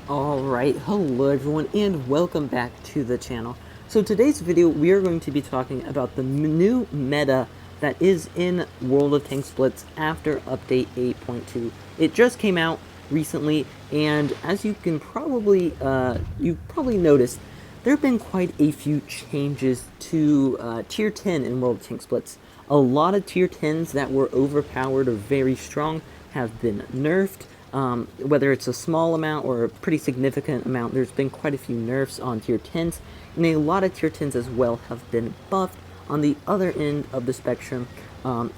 Alright, hello everyone and welcome back to the channel. So today's video we are going to be talking about the new meta that is in World of Tanks Blitz after update 8.2. It just came out recently, and as you can probably noticed, there have been quite a few changes to tier 10 in World of Tanks Blitz. A lot of tier 10s that were overpowered or very strong have been nerfed. Whether it's a small amount or a pretty significant amount, there's been quite a few nerfs on tier 10s, and a lot of tier 10s as well have been buffed on the other end of the spectrum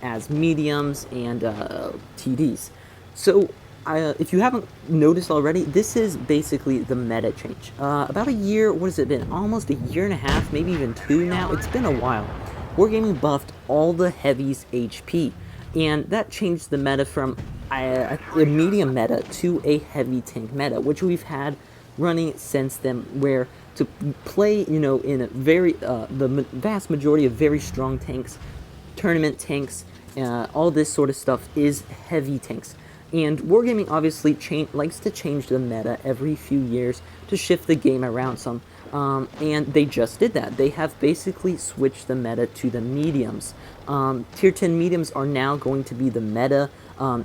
as mediums and TDs. So if you haven't noticed already, this is basically the meta change. About a year, what has it been? Almost a year and a half, maybe even two now. It's been a while. Wargaming buffed all the heavies HP, and that changed the meta from a medium meta to a heavy tank meta, which we've had running since then, where to play, in a very, the vast majority of very strong tanks, tournament tanks, all this sort of stuff is heavy tanks. And Wargaming obviously likes to change the meta every few years to shift the game around some. And they just did that. They have basically switched the meta to the mediums. Tier 10 mediums are now going to be the meta.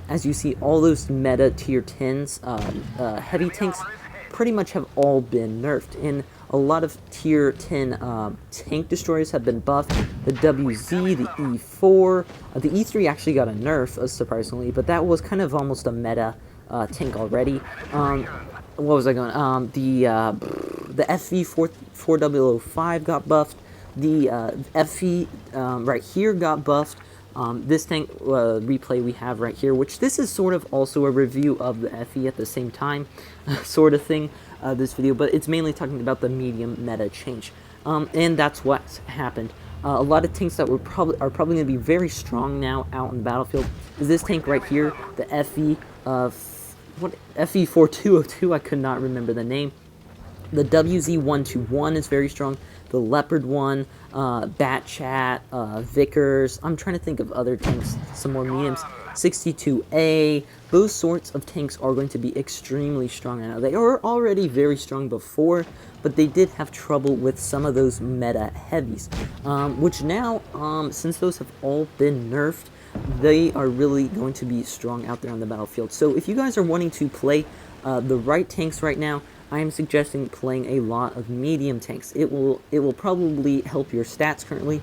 As you see, all those meta tier 10s, heavy tanks, pretty much have all been nerfed. And a lot of tier 10 tank destroyers have been buffed. The WZ, the E4, the E3 actually got a nerf, surprisingly, but that was kind of almost a meta tank already. What was I going? The FV 4005 got buffed. The FV right here got buffed. This tank replay we have right here, which this is sort of also a review of the FE at the same time, sort of thing, this video, but it's mainly talking about the medium meta change. And that's what's happened. A lot of tanks that are probably going to be very strong now out in the battlefield is this tank right here, the FE FE 4202, I could not remember the name. The WZ121 is very strong. The Leopard one, Bat Chat, Vickers. I'm trying to think of other tanks, some more mediums. 62A. Those sorts of tanks are going to be extremely strong now. They are already very strong before, but they did have trouble with some of those meta heavies, which now, since those have all been nerfed, they are really going to be strong out there on the battlefield. So if you guys are wanting to play the right tanks right now, I am suggesting playing a lot of medium tanks. It will probably help your stats currently.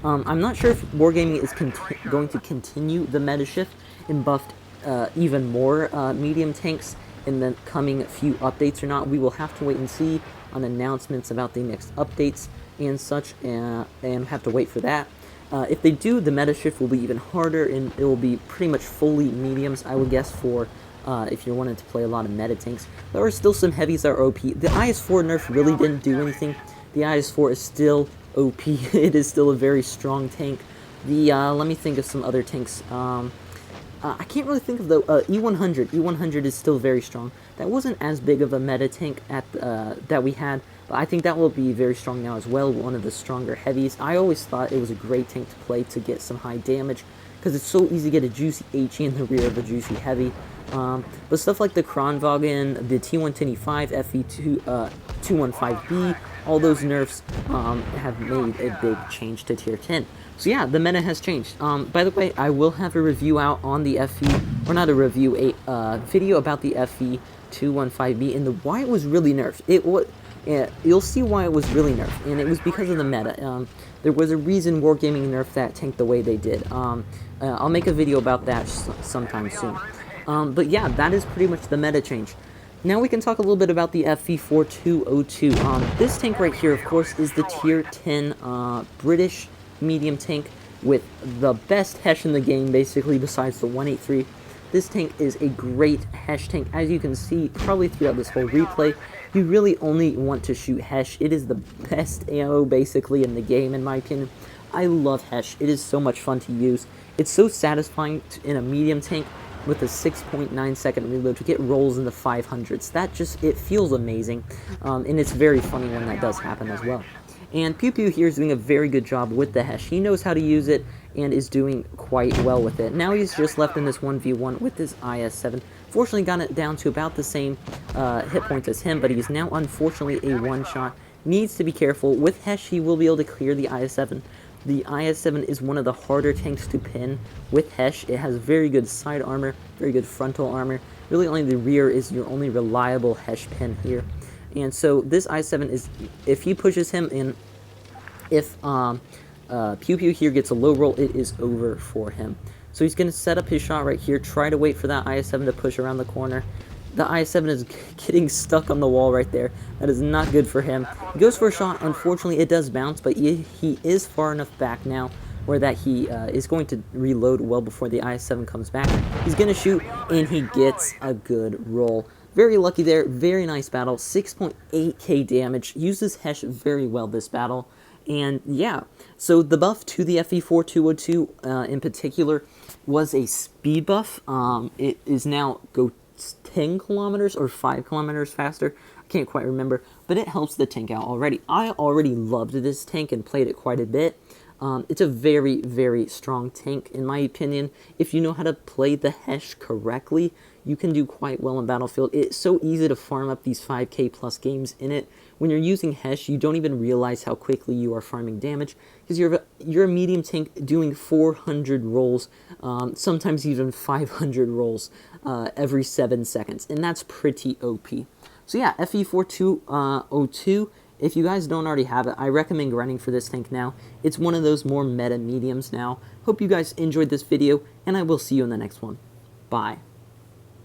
I'm not sure if Wargaming is going to continue the meta shift and buff even more medium tanks in the coming few updates or not. We will have to wait and see on announcements about the next updates and such, and have to wait for that. If they do, the meta shift will be even harder, and it will be pretty much fully mediums, I would guess, for if you're wanting to play a lot of meta tanks. There are still some heavies that are OP. The IS-4 nerf really didn't do anything. The IS-4 is still OP. It is still a very strong tank. Let me think of some other tanks. I can't really think of the E100. E100 is still very strong. That wasn't as big of a meta tank that we had, but I think that will be very strong now as well. One of the stronger heavies. I always thought it was a great tank to play to get some high damage, because it's so easy to get a juicy HE in the rear of a juicy heavy. But stuff like the Kronwagen, the T125, FE215B, all those nerfs have made a big change to tier 10. So yeah, the meta has changed. By the way, I will have a review out on the FE, or not a review, a video about the FE215B and why it was really nerfed. You'll see why it was really nerfed, and it was because of the meta. There was a reason Wargaming nerfed that tank the way they did. I'll make a video about that sometime soon. But yeah, that is pretty much the meta change. Now we can talk a little bit about the FV 4202. This tank right here, of course, is the tier 10 British medium tank with the best Hesh in the game, basically, besides the 183. This tank is a great Hesh tank. As you can see, probably throughout this whole replay, you really only want to shoot Hesh. It is the best ammo, basically, in the game, in my opinion. I love Hesh. It is so much fun to use. It's so satisfying in a medium tank with a 6.9 second reload to get rolls in the 500s. It feels amazing, and it's very funny when that does happen as well. And Pew Pew here is doing a very good job with the Hesh. He knows how to use it, and is doing quite well with it. Now he's just left in this 1v1 with his IS-7. Fortunately got it down to about the same hit points as him, but he's now unfortunately a one-shot. Needs to be careful. With Hesh, he will be able to clear the IS-7. The IS-7 is one of the harder tanks to pin with Hesh. It has very good side armor, very good frontal armor. Really only the rear is your only reliable Hesh pin here. And so this IS-7 is, if he pushes him in, if Pew Pew here gets a low roll, it is over for him. So he's going to set up his shot right here, try to wait for that IS-7 to push around the corner. The IS-7 is getting stuck on the wall right there. That is not good for him. He goes for a shot. Unfortunately, it does bounce, but he is far enough back now where that he is going to reload well before the IS-7 comes back. He's going to shoot, and he gets a good roll. Very lucky there. Very nice battle. 6.8k damage. Uses Hesh very well this battle. And yeah, so the buff to the FE4202 in particular was a speed buff. It is now go 10 kilometers or 5 kilometers faster. I can't quite remember, but it helps the tank out already. I already loved this tank and played it quite a bit. It's a very, very strong tank, in my opinion. If you know how to play the Hesh correctly, you can do quite well in Battlefield. It's so easy to farm up these 5k plus games in it. When you're using Hesh, you don't even realize how quickly you are farming damage, because you're a medium tank doing 400 rolls, sometimes even 500 rolls every 7 seconds, and that's pretty OP. So yeah, FE4202, if you guys don't already have it, I recommend grinding for this tank now. It's one of those more meta mediums now. Hope you guys enjoyed this video, and I will see you in the next one. Bye.